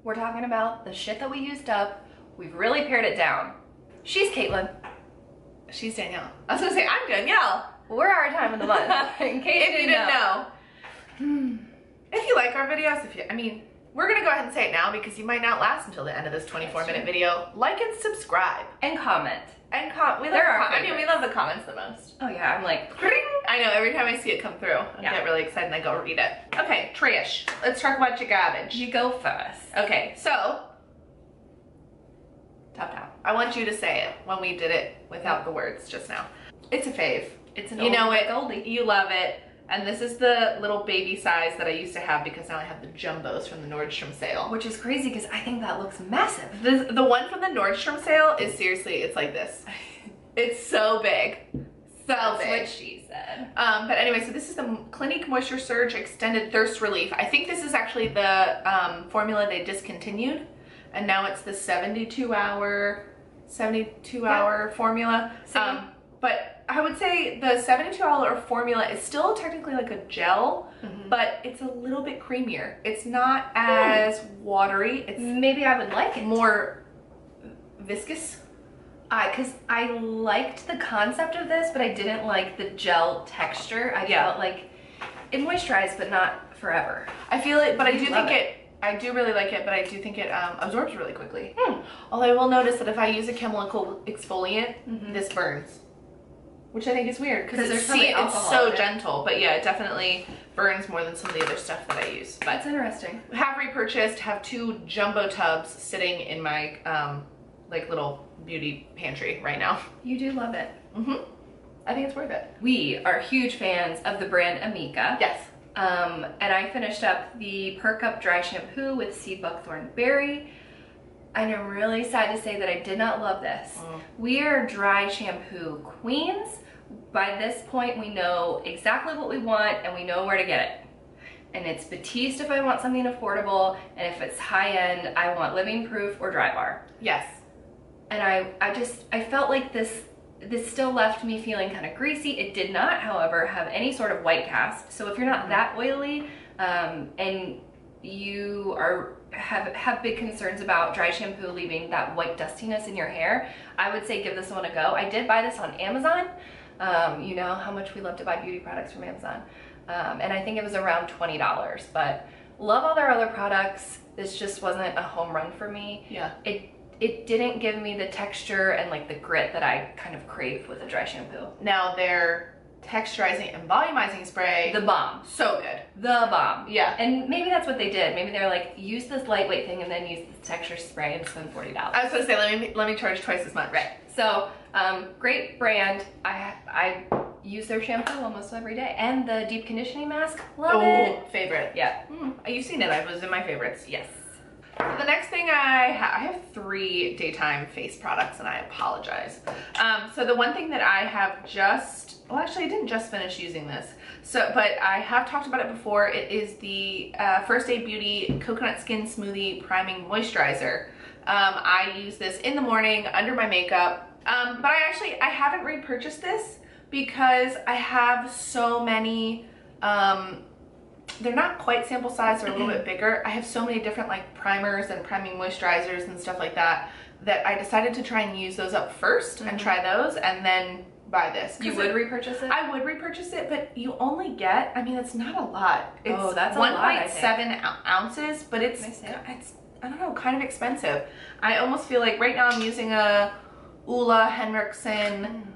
We're talking about the shit that we used up. We've really pared it down. She's Caitlin. She's Danielle. I was gonna say, I'm Danielle. We're our time of the month, in case If you didn't know. If you like our videos, I mean, we're gonna go ahead and say it now because you might not last until the end of this 24-minute video. Like and subscribe. And comment. And we love the comments the most. Oh yeah, I'm like, I know, every time I see it come through, I get really excited and I go read it. Okay, Trish, let's talk about your garbage. you go first. Okay, so, Top. I want you to say it when we did it without the words just now. It's a fave. It's an you know it, oldie. You love it. And this is the little baby size that I used to have because now I have the jumbos from the Nordstrom sale. Which is crazy because I think that looks massive. The one from the Nordstrom sale is seriously, it's like this. It's so big. That's what she said. But anyway, so this is the Clinique Moisture Surge Extended Thirst Relief. I think this is actually the formula they discontinued. And now it's the 72-hour formula. But I would say the 72-hour formula is still technically like a gel, but it's a little bit creamier. It's not as watery. It's maybe I would like it. More viscous. Because I liked the concept of this, but I didn't like the gel texture. I felt like it moisturized, but not forever. I feel it, but I do think I do really like it, but I do think it absorbs really quickly. Although I will notice that if I use a chemical exfoliant, this burns. Which I think is weird because it's so gentle, but yeah, it definitely burns more than some of the other stuff that I use. But that's interesting. Have repurchased, have 2 jumbo tubs sitting in my like little beauty pantry right now. You do love it. I think it's worth it. We are huge fans of the brand Amika. Yes. And I finished up the Perk Up Dry Shampoo with Sea Buckthorn Berry. And I'm really sad to say that I did not love this. We are dry shampoo queens. By this point, we know exactly what we want and we know where to get it. And it's Batiste if I want something affordable, and if it's high end, I want Living Proof or Dry Bar. Yes. And I felt like this still left me feeling kind of greasy. It did not, however, have any sort of white cast. So if you're not that oily and you have big concerns about dry shampoo leaving that white dustiness in your hair, I would say give this one a go. I did buy this on Amazon. You know how much we love to buy beauty products from Amazon. And I think it was around $20, but love all their other products. This just wasn't a home run for me. Yeah. It didn't give me the texture and like the grit that I kind of crave with a dry shampoo. Now their texturizing and volumizing spray, the bomb. So good. The bomb. Yeah. And maybe that's what they did. Maybe they're like, use this lightweight thing and then use this texture spray and spend $40. I was gonna say, let me charge twice as much. Right. So great brand. I use their shampoo almost every day, and the deep conditioning mask. Love it. Favorite. Yeah. You've seen it. I was in my favorites. Yes. So the next thing I have 3 daytime face products, and I apologize. So the one thing that I have well, actually I didn't just finish using this. But I have talked about it before. It is the First Aid Beauty Coconut Skin Smoothie Priming Moisturizer. I use this in the morning under my makeup. But I haven't repurchased this because I have so many, they're not quite sample size, they're a little bit bigger. I have so many different like primers and priming moisturizers and stuff like that I decided to try and use those up first and try those and then buy this. You would repurchase it? I would repurchase it, but you only get, I mean, it's not a lot. It's that's a lot, 1.7 ounces, but it's I don't know, kind of expensive. I almost feel like right now I'm using a Ulla Henriksen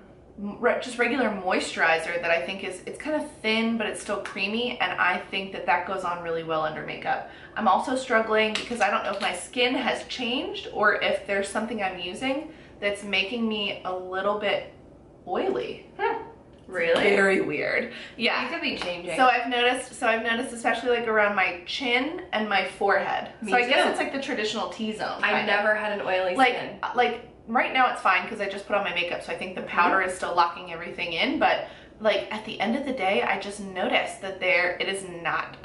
just regular moisturizer that I think it's kind of thin, but it's still creamy, and I think that goes on really well under makeup. I'm also struggling because I don't know if my skin has changed or if there's something I'm using that's making me a little bit oily. Really? Very weird. Yeah. You could be changing. So I've noticed especially like around my chin and my forehead. Me so I too. guess it's like the traditional T-zone. I never had an oily skin. Like right now it's fine because I just put on my makeup, so I think the powder is still locking everything in, but like at the end of the day, I just noticed that it is not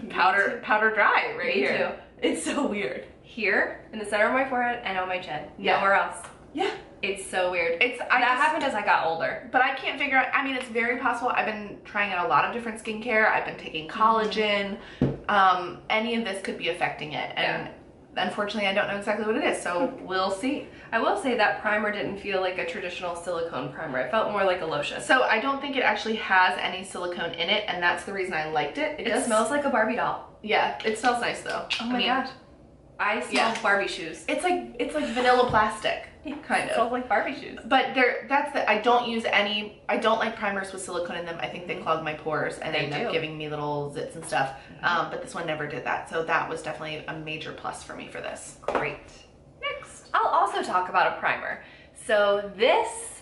powder dry right here. Me too. It's so weird. Here, in the center of my forehead and on my chin. Nowhere else. Yeah. It's so weird. That happened as I got older. But I can't figure out, I mean, it's very possible. I've been trying out a lot of different skincare. I've been taking collagen. Any of this could be affecting it. And unfortunately, I don't know exactly what it is, so we'll see. I will say that primer didn't feel like a traditional silicone primer. It felt more like a lotion. So I don't think it actually has any silicone in it, and that's the reason I liked it. It smells like a Barbie doll. Yeah, it smells nice though. Oh my god. I smell Barbie shoes. It's like vanilla plastic, kind of. It smells like Barbie shoes. But I don't like primers with silicone in them. I think they clog my pores and end up giving me little zits and stuff. But this one never did that. So that was definitely a major plus for me for this. Great. Next. I'll also talk about a primer. So this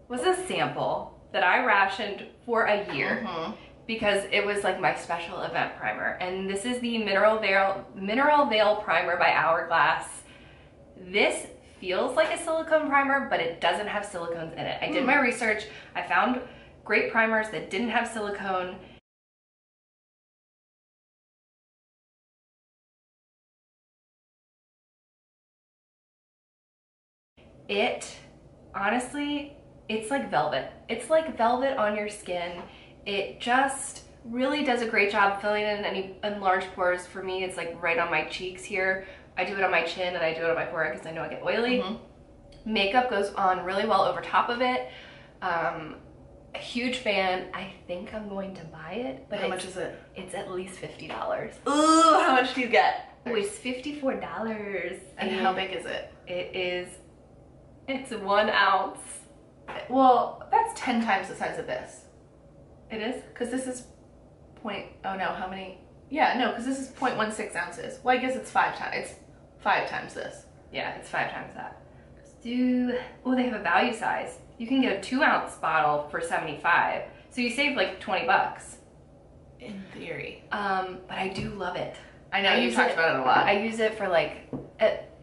was a sample that I rationed for a year. Because it was like my special event primer. And this is the Mineral Veil Primer by Hourglass. This feels like a silicone primer, but it doesn't have silicones in it. I did my research. I found great primers that didn't have silicone. Honestly, it's like velvet. It's like velvet on your skin. It just really does a great job filling in any enlarged pores. For me, it's like right on my cheeks here. I do it on my chin and I do it on my forehead because I know I get oily. Makeup goes on really well over top of it. A huge fan. I think I'm going to buy it. But how much is it? It's at least $50. Ooh, how much do you get? Oh, it's $54. And how big is it? It's 1 ounce. Well, that's 10 times the size of this. It is? Because this is how many? Yeah, no, because this is 0.16 ounces. Well, I guess it's 5 times. It's 5 times this. Yeah, it's 5 times that. They have a value size. You can get a 2 ounce bottle for $75. So you save like 20 bucks. In theory. But I do love it. I know, you've talked about it a lot. I use it for like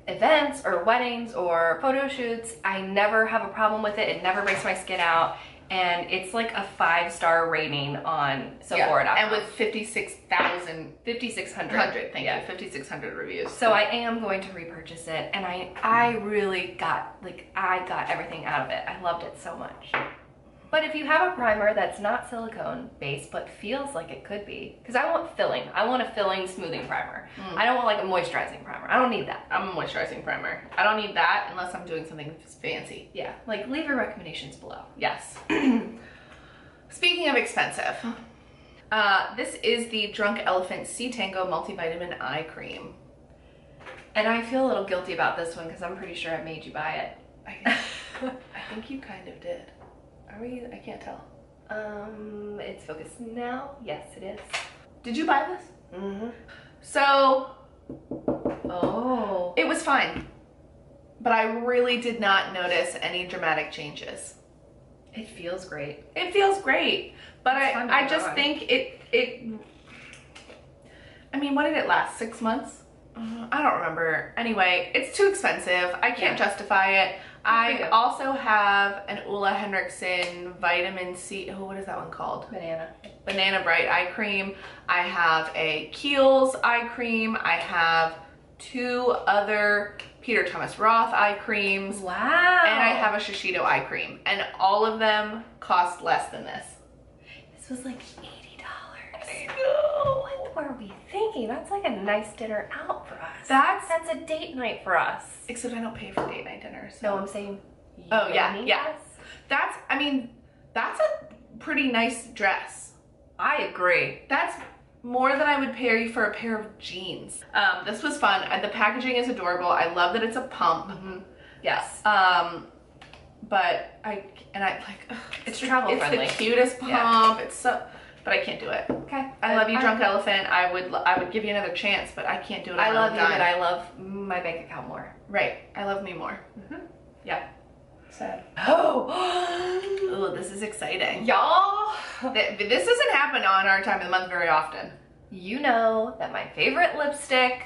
events or weddings or photo shoots. I never have a problem with it. It never breaks my skin out. And it's like a 5-star rating on Sephora.com. And with 5,600. 5,600 reviews. So I am going to repurchase it, and I really got everything out of it. I loved it so much. But if you have a primer that's not silicone based but feels like it could be, because I want filling. I want a filling smoothing primer. I don't want like a moisturizing primer. I don't need that. I'm a moisturizing primer. I don't need that unless I'm doing something fancy. Yeah, like leave your recommendations below. Yes. Speaking of expensive, this is the Drunk Elephant Sea Tango Multivitamin Eye Cream. And I feel a little guilty about this one because I'm pretty sure I made you buy it. I think you kind of did. Are we? I can't tell. It's focused now. Yes, it is. Did you buy this? So, oh, it was fine, but I really did not notice any dramatic changes. It feels great. It feels great, but I just think it. I mean, what did it last? 6 months? I don't remember. Anyway, it's too expensive. I can't justify it. I also have an Ulla Henriksen vitamin C. Oh, what is that one called? Banana Bright eye cream. I have a Kiehl's eye cream. I have 2 other Peter Thomas Roth eye creams. Wow. And I have a Shiseido eye cream. And all of them cost less than this. This was like $80. I know. What were we thinking? That's like a nice dinner out for us. That's a date night for us. Except I don't pay for date night dinners. So. No, I'm saying. Oh yeah. That's a pretty nice dress. I agree. That's more than I would pay for a pair of jeans. This was fun. The packaging is adorable. I love that it's a pump. Yes. But it's travel friendly. It's the cutest pump. Yeah. It's so. But I can't do it. Okay. I love you, Drunk Elephant. I would give you another chance, but I can't do it. I love you, but I love my bank account more. Right. I love me more. Yeah. Sad. Oh. Ooh, this is exciting. Y'all. This doesn't happen on our time of the month very often. You know that my favorite lipstick,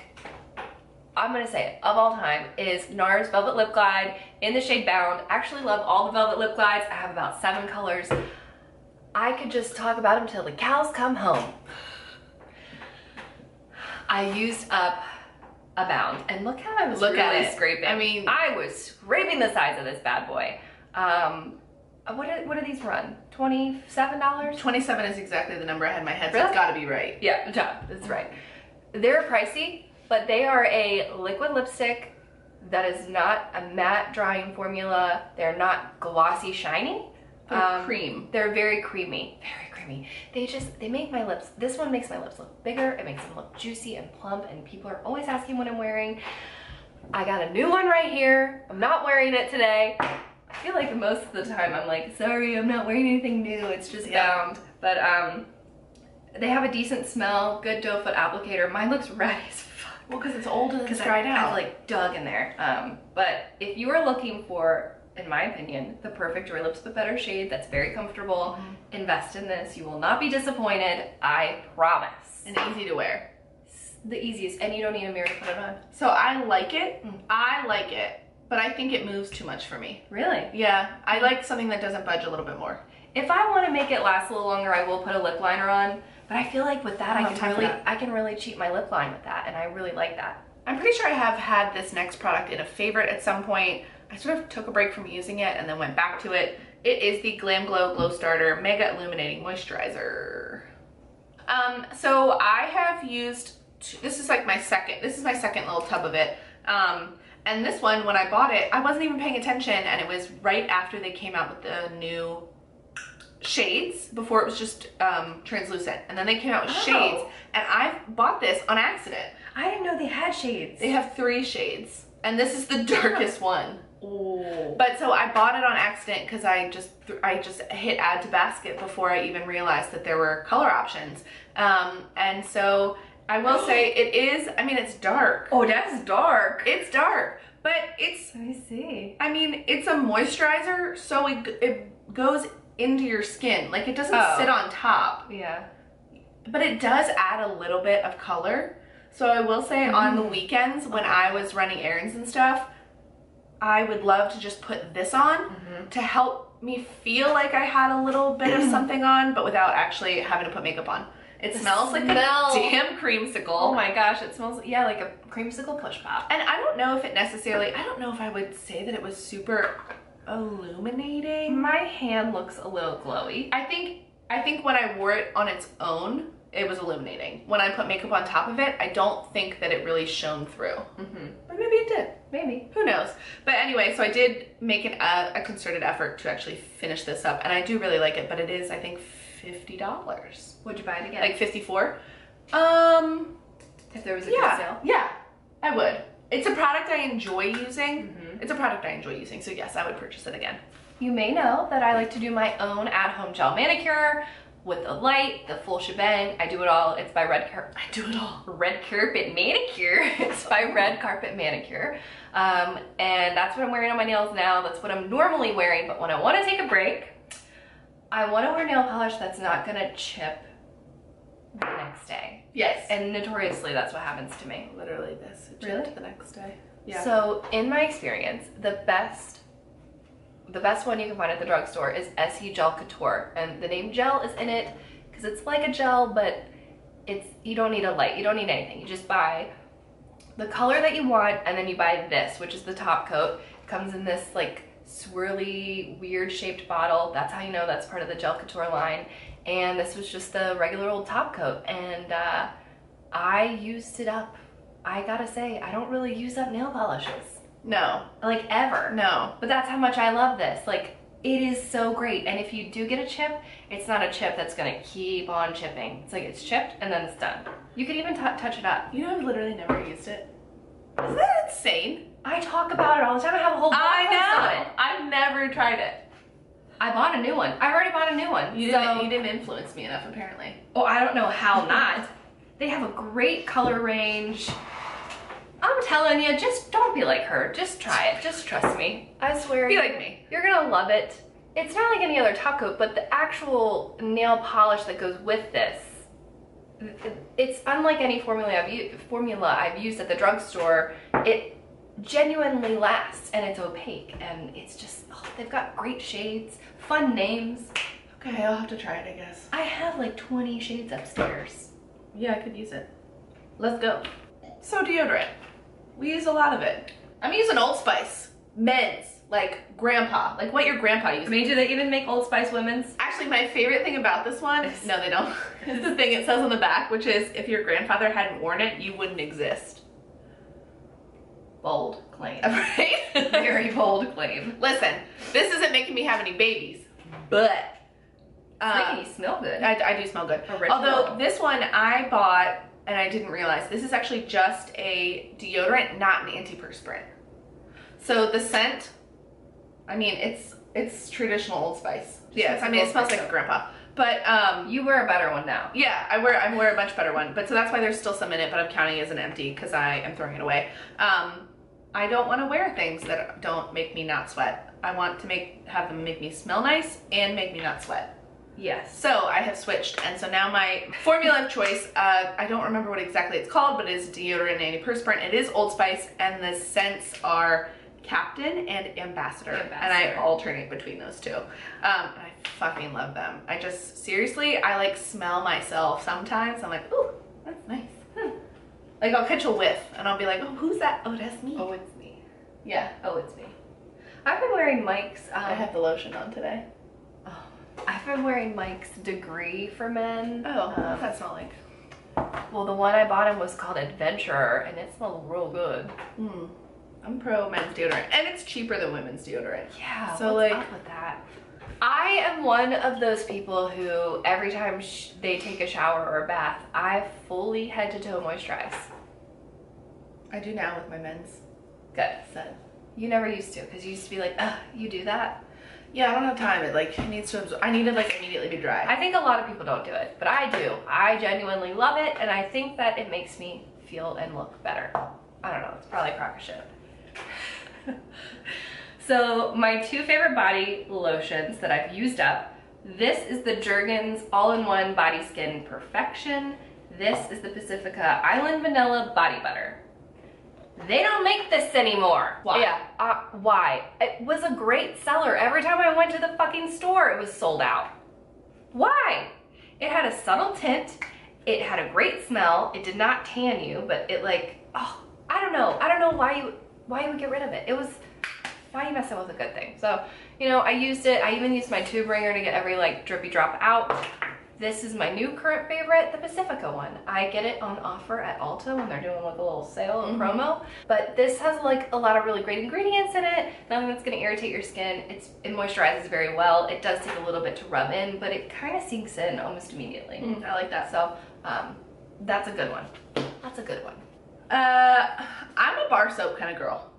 I'm gonna say it, of all time, is NARS Velvet Lip Glide in the shade Bound. Actually love all the Velvet Lip Glides. I have about 7 colors. I could just talk about them till the cows come home. I used up a Bound, and look how I was really scraping. I mean, I was scraping the sides of this bad boy. What do these run? $27? 27 is exactly the number I had in my head, so Really? it's got to be right. Yeah, that's right. They're pricey, but they are a liquid lipstick that is not a matte drying formula. They're not glossy shiny. They're cream. They're very creamy, very creamy. They make my lips, this one makes my lips look bigger. It makes them look juicy and plump, and people are always asking what I'm wearing. I got a new one right here. I'm not wearing it today. I feel like most of the time I'm like, sorry, I'm not wearing anything new. It's just bound. But they have a decent smell, good doe foot applicator. Mine looks red as fuck. Well, because it's old and it's dried out. I like dug in there. But if you are looking for, in my opinion, the perfect Your Lips But Better shade that's very comfortable, invest in this. You will not be disappointed. I promise. And easy to wear. The easiest, and you don't need a mirror to put it on. So I like it. I like it, but I think it moves too much for me. Really? Yeah, I like something that doesn't budge a little bit more. If I want to make it last a little longer, I will put a lip liner on. But I feel like with that, I can really cheat my lip line with that, and I really like that. I'm pretty sure I have had this next product in a favorite at some point. I sort of took a break from using it and then went back to it. It is the Glam Glow Glow Starter Mega Illuminating Moisturizer. So I have used, this is my second little tub of it. And this one, when I bought it, I wasn't even paying attention, and it was right after they came out with the new shades. Before it was just translucent, and then they came out with shades, and I bought this on accident. I didn't know they had shades. They have 3 shades, and this is the darkest one. Oh. But so I bought it on accident because I just hit add to basket before I even realized that there were color options. And so I will say it is, I mean, it's dark. Oh, that's dark. It's dark, but it's, Let me see. I mean, it's a moisturizer, so it goes into your skin. Like, it doesn't sit on top. Yeah. But it does add a little bit of color. So I will say on the weekends when I was running errands and stuff, I would love to just put this on to help me feel like I had a little bit of something on, but without actually having to put makeup on. It smells like a damn creamsicle. Oh my gosh, it smells, yeah, like a creamsicle push pop. And I don't know if it necessarily, I don't know if I would say that it was super illuminating. My hand looks a little glowy. I think when I wore it on its own, it was illuminating. When I put makeup on top of it, I don't think that it really shone through. But maybe it did. Maybe. Who knows? But anyway, so I did make a concerted effort to actually finish this up, and I do really like it, but it is, I think, $50. Would you buy it again? Like 54. If there was a good sale? Yeah, I would. It's a product I enjoy using. It's a product I enjoy using, so yes, I would purchase it again. You may know that I like to do my own at-home gel manicure with the light, the full shebang. I do it all. It's by Red Carpet Manicure. It's by Red Carpet Manicure. And that's what I'm wearing on my nails now. That's what I'm normally wearing, but when I want to take a break, I want to wear nail polish that's not going to chip the next day. Yes. And notoriously, that's what happens to me. Literally this. It Really? chipped the next day. Yeah. So in my experience, the best one you can find at the drugstore is SE Gel Couture, and the name gel is in it because it's like a gel, but you don't need a light, you don't need anything. You just buy the color that you want, and then you buy this, which is the top coat. It comes in this like swirly, weird shaped bottle. That's how you know that's part of the Gel Couture line. And this was just the regular old top coat, and I used it up. I gotta say, I don't really use up nail polishes. No. Like ever. No. But that's how much I love this. Like, it is so great. And if you do get a chip, it's not a chip that's gonna keep on chipping. It's like it's chipped and then it's done. You could even touch it up. You know, I've literally never used it. Isn't that insane? I talk about it all the time. I have a whole blog post on it. I've never tried it. I bought a new one. I've already bought a new one. You didn't influence me enough, apparently. Oh, I don't know how not. They have a great color range. I'm telling you, just don't be like her. Just try it. Just trust me. I swear. Be like me. You're gonna love it. It's not like any other top coat, but the actual nail polish that goes with this, it's unlike any formula I've used at the drugstore. It genuinely lasts, and it's opaque, and it's just, they've got great shades, fun names. Okay, I'll have to try it, I guess. I have like 20 shades upstairs. Yeah, I could use it. Let's go. So deodorant. We use a lot of it. I'm using Old Spice. Men's. Like grandpa. Like what your grandpa uses. I mean, do they even make Old Spice women's? Actually, my favorite thing about this one, no they don't, is the thing it says on the back, which is if your grandfather hadn't worn it, you wouldn't exist. Bold claim. Right? Very bold claim. Listen, this isn't making me have any babies, but It's making you smell good. I do smell good. Original. Although this one I bought and I didn't realize this is actually just a deodorant, not an antiperspirant. So the scent, I mean, it's traditional Old Spice. Yes, I mean it smells like a grandpa. But you wear a better one now. yeah, I wear a much better one. But so that's why there's still some in it, but I'm counting it as an empty because I am throwing it away. I don't want to wear things that don't make me not sweat. I want to have them make me smell nice and make me not sweat. Yes. So I have switched, and so now my formula of choice, I don't remember what exactly it's called, but it is deodorant and antiperspirant. It is Old Spice, and the scents are Captain and Ambassador. And I alternate between those two. I fucking love them. I just, seriously, I like smell myself sometimes. I'm like, ooh, that's nice. Like I'll catch a whiff, and I'll be like, oh, who's that? Oh, that's me. Oh, it's me. Yeah. Oh, it's me. I've been wearing Mike's. I have the lotion on today. I've been wearing Mike's Degree for Men. Oh, what's that smell like? Well, the one I bought him was called Adventurer, and it smells real good. I'm pro men's deodorant, and it's cheaper than women's deodorant. Yeah, so what's like, up with that? I am one of those people who every time they take a shower or a bath, I fully head to toe moisturize. I do now with my men's. Good. So. You never used to, because you used to be like, ugh, you do that? Yeah, I don't have time. It needs to absorb. I need to like immediately be dry. I think a lot of people don't do it, but I do. I genuinely love it, and I think that it makes me feel and look better. I don't know, it's probably a crock of shit. So my two favorite body lotions that I've used up, this is the Jergens All-in-One Body Skin Perfection. This is the Pacifica Island Vanilla Body Butter. They don't make this anymore. Why? Yeah, why? It was a great seller. Every time I went to the fucking store, it was sold out. Why? It had a subtle tint. It had a great smell. It did not tan you, but it like, oh, I don't know. I don't know why you would get rid of it. It was, why are you messing with a good thing? So, you know, I used it. I even used my tube wringer to get every like drippy drop out. This is my new current favorite, the Pacifica one. I get it on offer at Ulta when they're doing like a little sale and promo. But this has like a lot of really great ingredients in it. Nothing that's gonna irritate your skin. It moisturizes very well. It does take a little bit to rub in, but it kind of sinks in almost immediately. I like that. So that's a good one. That's a good one. I'm a bar soap kind of girl.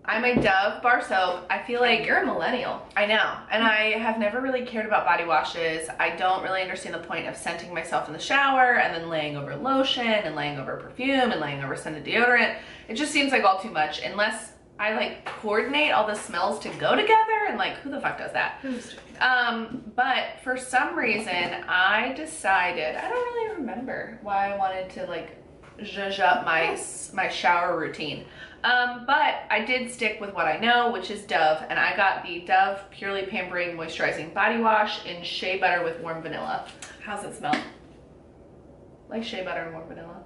I'm a Dove bar soap. I feel like you're a millennial. I know, and I have never really cared about body washes. I don't really understand the point of scenting myself in the shower and then laying over lotion and laying over perfume and laying over scented deodorant. It just seems like all too much unless I like coordinate all the smells to go together, and like who the fuck does that? But for some reason I decided, I don't really remember why I wanted to like zhuzh up my shower routine. But I did stick with what I know, which is Dove, and I got the Dove Purely Pampering Moisturizing Body Wash in Shea Butter with Warm Vanilla. How's it smell? Like shea butter and warm vanilla.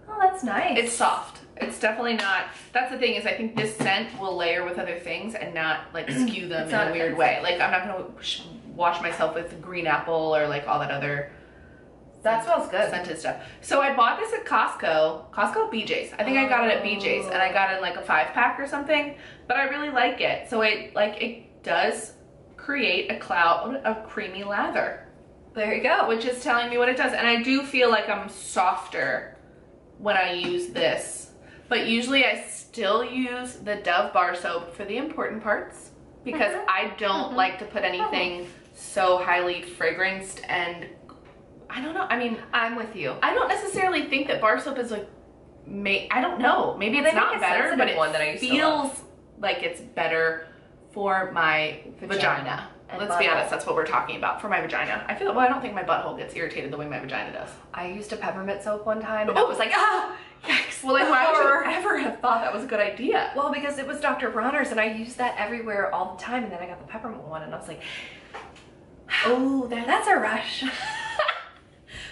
Oh, that's nice. It's soft. It's definitely not, that's the thing is I think this scent will layer with other things and not like skew them in a weird way. Like I'm not gonna wash myself with green apple or like all that other that smells good. Scented stuff. So I bought this at Costco BJ's. I think I got it at BJ's, and I got it in like a 5-pack or something, but I really like it. So it does create a cloud of creamy lather. There you go. Which is telling me what it does. And I do feel like I'm softer when I use this, but usually I still use the Dove bar soap for the important parts because I don't like to put anything so highly fragranced, and I don't know. I mean, I'm with you. I don't necessarily think that bar soap is like, I don't know. Maybe it's not better, but it feels like it's better for my vagina. Let's be honest, that's what we're talking about, for my vagina. I feel, well, I don't think my butthole gets irritated the way my vagina does. I used a peppermint soap one time, and I was like, ah, yikes. Well, like, why would you ever have thought that was a good idea? Well, because it was Dr. Bronner's, and I used that everywhere all the time, and then I got the peppermint one, and I was like, oh, that's a rush.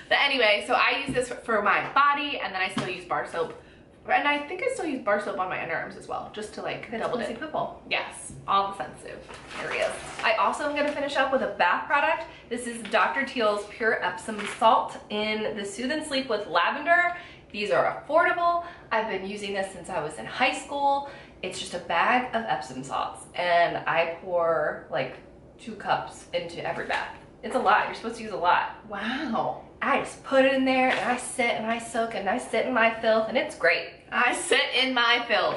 But anyway, so I use this for my body, and then I still use bar soap. And I think I still use bar soap on my underarms as well, just to like double dip. Yes, all the sensitive areas. I also am going to finish up with a bath product. This is Dr. Teal's Pure Epsom Salt in the Soothe and Sleep with Lavender. If These are affordable. I've been using this since I was in high school. It's just a bag of Epsom salts, and I pour like 2 cups into every bath. It's a lot. You're supposed to use a lot. Wow. I just put it in there, and I sit and I soak and I sit in my filth, and it's great. I sit in my filth.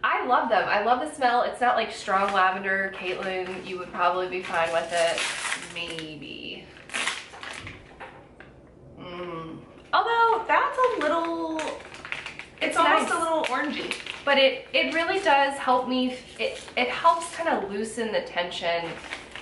I love them. I love the smell. It's not like strong lavender. Caitlin, you would probably be fine with it. Maybe. Although that's a little, it's almost nice. a little orangey. But it really does help me. It helps kind of loosen the tension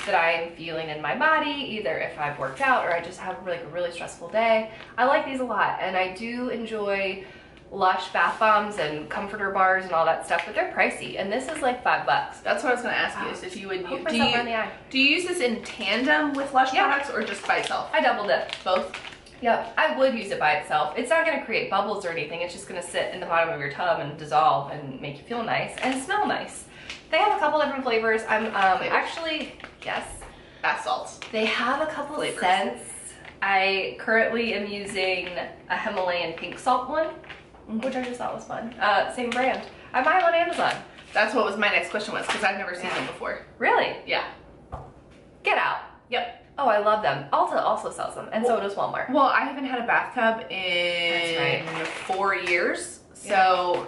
that I am feeling in my body, either if I've worked out or I just have like a really stressful day. I like these a lot, and I do enjoy Lush bath bombs and comforter bars and all that stuff, but they're pricey, and this is like $5. That's what I was going to ask you, is if you would Poke myself around the eye. do you use this in tandem with Lush products or just by itself? I doubled it. Both? Yep, I would use it by itself. It's not gonna create bubbles or anything. It's just gonna sit in the bottom of your tub and dissolve and make you feel nice and smell nice. They have a couple different flavors. I'm actually, yes. Bath salts. They have a couple of scents. I currently am using a Himalayan pink salt one, which I just thought was fun. Same brand. I buy them on Amazon. That's what was my next question was, because I've never seen them before. Really? Yeah. Get out. Yep. Oh, I love them. Ulta also sells them, and so does Walmart. Well, I haven't had a bathtub in 4 years, so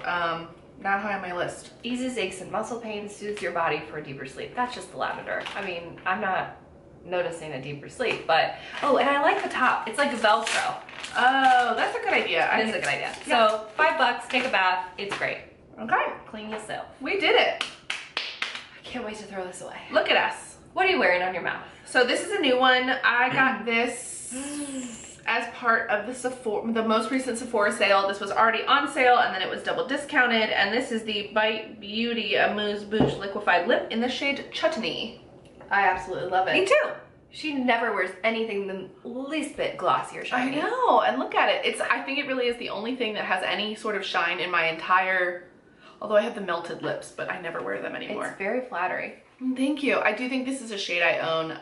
not high on my list. Eases aches and muscle pain, soothes your body for a deeper sleep. That's just the lavender. I mean, I'm not noticing a deeper sleep, but oh, and I like the top. It's like a Velcro. Oh, that's a good idea. It is a good idea. Yeah. So $5, take a bath. It's great. Okay, Clean yourself. we did it. I can't wait to throw this away. Look at us. What are you wearing on your mouth? So this is a new one. I got this as part of the most recent Sephora sale. This was already on sale, and then it was double discounted. And this is the Bite Beauty Amuse Bouche Liquefied Lip in the shade Chutney. I absolutely love it. Me too. She never wears anything the least bit glossy or shiny. I know, and look at it. I think it really is the only thing that has any sort of shine in my entire, although I have the melted lips, but I never wear them anymore. It's very flattering. Thank you. I do think this is a shade I own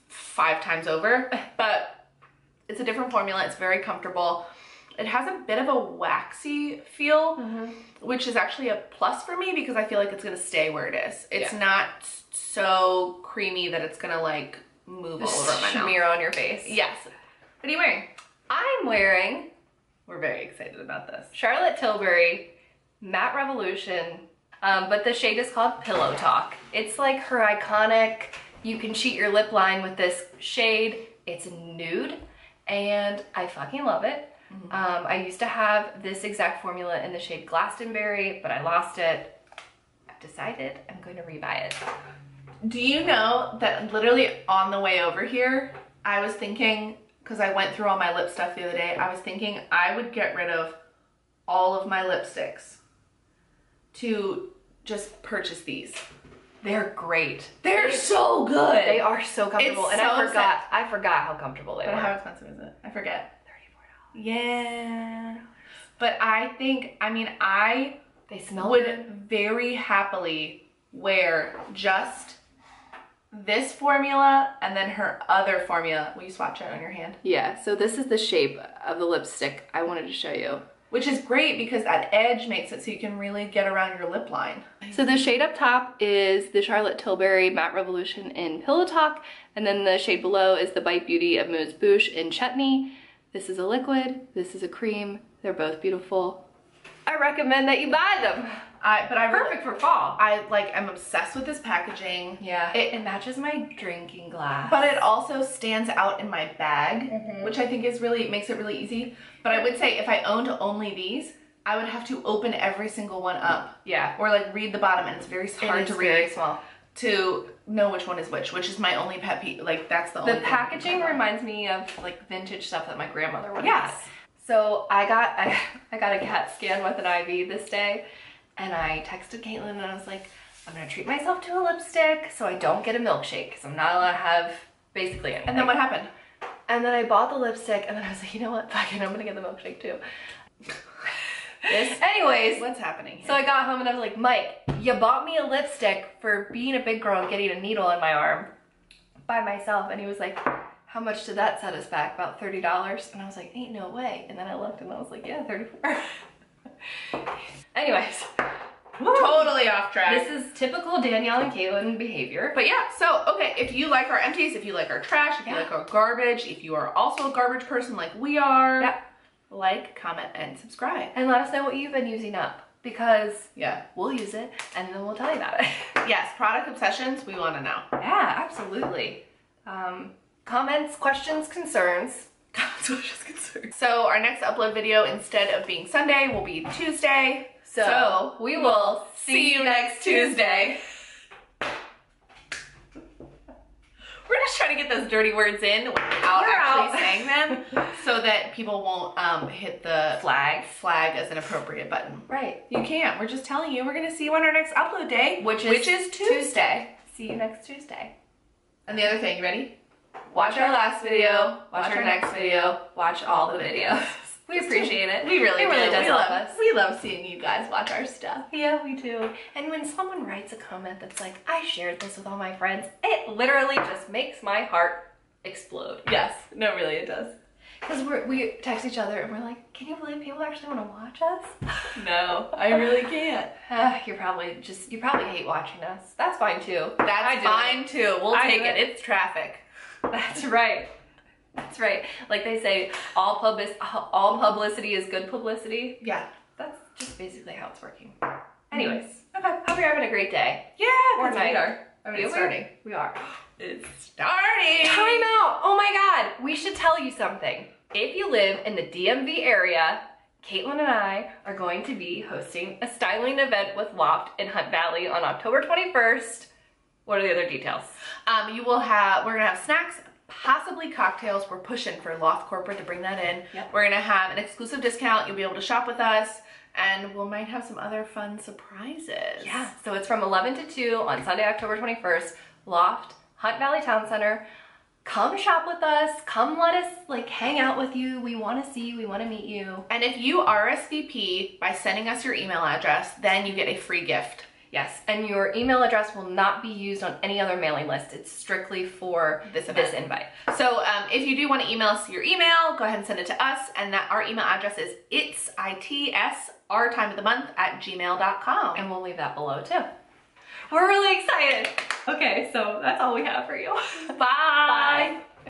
5 times over, but it's a different formula. It's very comfortable. It has a bit of a waxy feel, which is actually a plus for me because I feel like it's going to stay where it is. It's not so creamy that it's going to like move all over my mouth. Smear on your face. Yes. What are you wearing? I'm wearing, we're very excited about this, Charlotte Tilbury Matte Revolution, but the shade is called Pillow Talk. It's like her iconic, you can cheat your lip line with this shade. It's nude, and I fucking love it. I used to have this exact formula in the shade Glastonbury, but I lost it. I've decided I'm going to rebuy it. Do you know that literally on the way over here, I was thinking, because I went through all my lip stuff the other day, I was thinking I would get rid of all of my lipsticks to just purchase these. They're great. They're so good. They are so comfortable, It's and so I forgot how comfortable they But were. how expensive is it? I forget. $34. Yeah. But I think, I mean, I They smell would good. very happily wear just this formula and then her other formula. Will you swatch it on your hand? Yeah, so this is the shape of the lipstick I wanted to show you. Which is great because that edge makes it so you can really get around your lip line. So the shade up top is the Charlotte Tilbury Matte Revolution in Pillow Talk, and then the shade below is the Bite Beauty Amuse Bouche in Chutney. This is a liquid, this is a cream. They're both beautiful. I recommend that you buy them. Perfect for fall. I like am obsessed with this packaging. Yeah, it matches my drinking glass. But it also stands out in my bag, which I think is really, makes it really easy. But I would say if I owned only these, I would have to open every single one up. Yeah. Or like read the bottom, and it's very hard to read. Very small. To know which one is which is my only pet peeve. Like that's the only The packaging reminds me of like vintage stuff that my grandmother would Yes. have. So I got a CAT scan with an IV this day, and I texted Caitlin and I was like, I'm gonna treat myself to a lipstick so I don't get a milkshake because I'm not allowed to have basically anything. And then what happened? And then I bought the lipstick, and then I was like, you know what, fuck it, I'm gonna get the milkshake too. Anyways, What's happening here? so I got home and I was like, Mike, you bought me a lipstick for being a big girl and getting a needle in my arm by myself. And he was like, how much did that set us back? About $30. And I was like, ain't no way. And then I looked and I was like, yeah, 34. Anyways. Totally off track. This is typical Danielle and Caitlin behavior. But yeah, so, okay, if you like our empties, if you like our trash, if you like our garbage, if you are also a garbage person like we are, like, comment, and subscribe. And let us know what you've been using up, because we'll use it and then we'll tell you about it. Yes, product obsessions, we want to know. Yeah, absolutely. Comments, questions, concerns. So our next upload video, instead of being Sunday, will be Tuesday. So we will see you next Tuesday. We're just trying to get those dirty words in without actually saying them, so that people won't hit the flag as an appropriate button. Right. You can't. We're just telling you we're going to see you on our next upload day, which is Tuesday. See you next Tuesday. And the other thing, you ready? Watch our last video, watch our next video, watch all the videos. We appreciate it. We really do. It really does help us. We love seeing you guys watch our stuff. Yeah, we do. And when someone writes a comment that's like, I shared this with all my friends, it literally just makes my heart explode. Yes. No, really, it does. Because we text each other and we're like, can you believe people actually want to watch us? No, I really can't. You probably hate watching us. That's fine too. That's fine too. We'll take it. It's traffic. That's right. That's right. Like they say, all publicity is good publicity. Yeah. That's just basically how it's working. Anyways, okay. Hope you're having a great day. Yeah, or night. We are. I mean, it's starting. We are. It's starting. Time out. Oh my God. We should tell you something. If you live in the DMV area, Caitlin and I are going to be hosting a styling event with Loft in Hunt Valley on October 21st. What are the other details? We're gonna have snacks, possibly cocktails. We're pushing for Loft Corporate to bring that in. Yep. We're gonna have an exclusive discount. You'll be able to shop with us, and we might have some other fun surprises. Yeah, so it's from 11 to 2 on Sunday, October 21st, Loft, Hunt Valley Town Center. Come shop with us. Come let us hang out with you. We want to see you. We want to meet you. And if you RSVP by sending us your email address, then you get a free gift. Yes, and your email address will not be used on any other mailing list. It's strictly for this invite. So if you do want to email us your email, go ahead and send it to us. And our email address is its@gmail.com. And we'll leave that below too. We're really excited. Okay, so that's all we have for you. Bye. Bye.